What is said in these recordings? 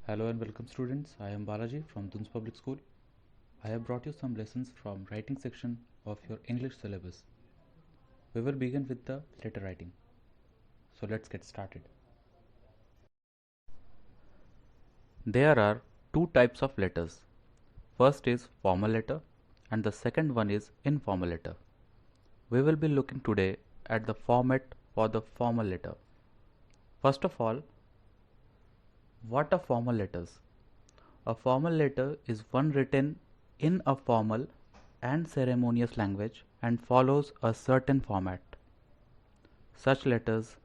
Hello and welcome students. I am Balaji from Duns Public School. I have brought you some lessons from writing section of your English syllabus. We will begin with the letter writing. So let's get started. There are two types of letters. First is formal letter and the second one is informal letter. We will be looking today at the format for the formal letter. First of all, what are formal letters? A formal letter is one written in a formal and ceremonious language and follows a certain format. Such letters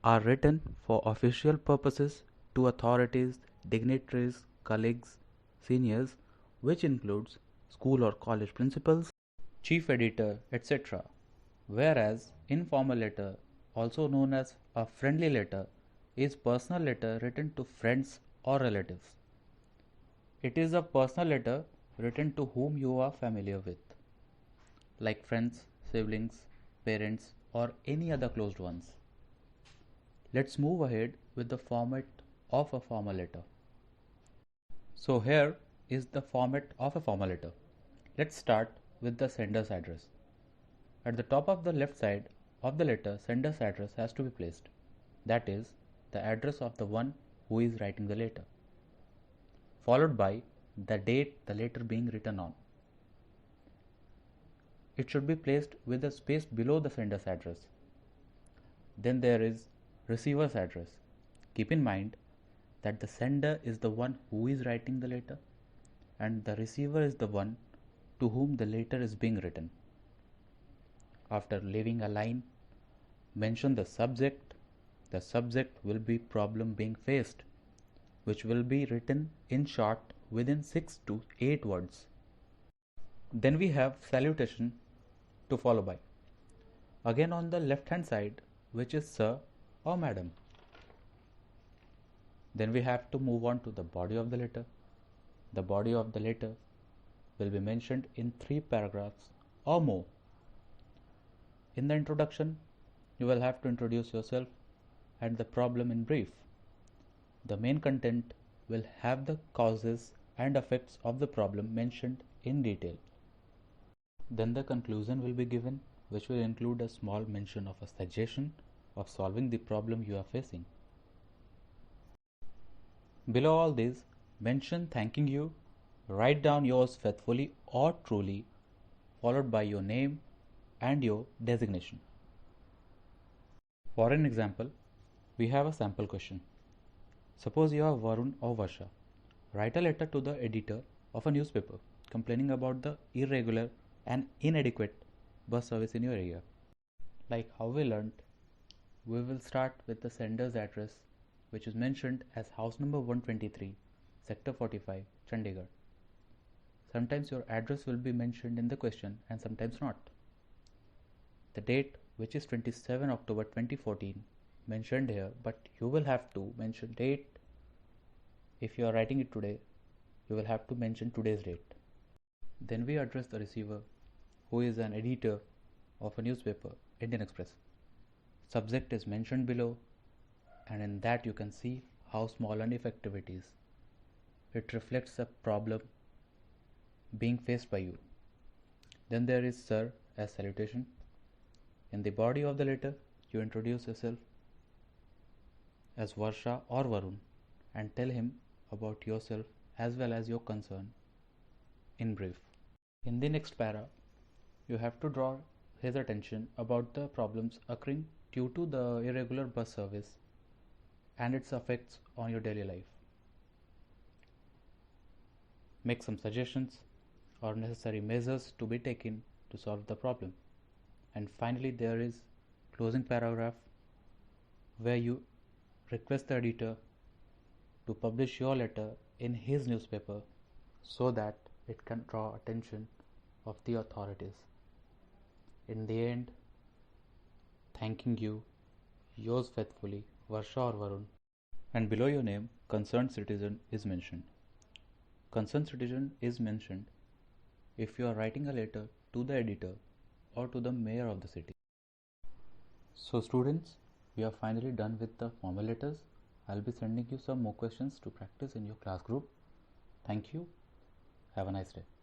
are written for official purposes to authorities, dignitaries, colleagues, seniors, which includes school or college principals, chief editor, etc. Whereas informal letter, also known as a friendly letter, is personal letter written to friends or relatives. It is a personal letter written to whom you are familiar with, like friends, siblings, parents, or any other closed ones. Let's move ahead with the format of a formal letter. So here is the format of a formal letter. Let's start with the sender's address. At the top of the left side of the letter, sender's address has to be placed. That is, the address of the one who is writing the letter, followed by the date the letter being written on. It should be placed with a space below the sender's address. Then there is receiver's address. Keep in mind that the sender is the one who is writing the letter and the receiver is the one to whom the letter is being written. After leaving a line, mention the subject. The subject will be problem being faced, which will be written in short within 6 to 8 words. Then we have salutation to follow by. Again on the left hand side, which is sir or madam. Then we have to move on to the body of the letter. The body of the letter will be mentioned in 3 paragraphs or more. In the introduction, you will have to introduce yourself and the problem in brief. The main content will have the causes and effects of the problem mentioned in detail. Then the conclusion will be given, which will include a small mention of a suggestion of solving the problem you are facing. Below all these, mention thanking you, write down yours faithfully or truly, followed by your name and your designation. For an example, we have a sample question. Suppose you are Varun or Varsha. Write a letter to the editor of a newspaper complaining about the irregular and inadequate bus service in your area. Like how we learnt, we will start with the sender's address, which is mentioned as house number 123, sector 45, Chandigarh. Sometimes your address will be mentioned in the question and sometimes not. The date, which is 27 October 2014, mentioned here, but you will have to mention date. If you are writing it today, you will have to mention today's date. Then we address the receiver, who is an editor of a newspaper, Indian Express. Subject is mentioned below, and in that you can see how small and effective it is. It reflects a problem being faced by you. Then there is sir as salutation. In the body of the letter, you introduce yourself as Varsha or Varun and tell him about yourself as well as your concern in brief. In the next para, you have to draw his attention about the problems occurring due to the irregular bus service and its effects on your daily life. Make some suggestions or necessary measures to be taken to solve the problem. And finally, there is closing paragraph where you request the editor to publish your letter in his newspaper so that it can draw attention of the authorities. In the end, thanking you, yours faithfully, Varsha or Varun, and below your name, concerned citizen is mentioned. Concerned citizen is mentioned if you are writing a letter to the editor or to the mayor of the city. So students, we are finally done with the formal letters. I'll be sending you some more questions to practice in your class group. Thank you. Have a nice day.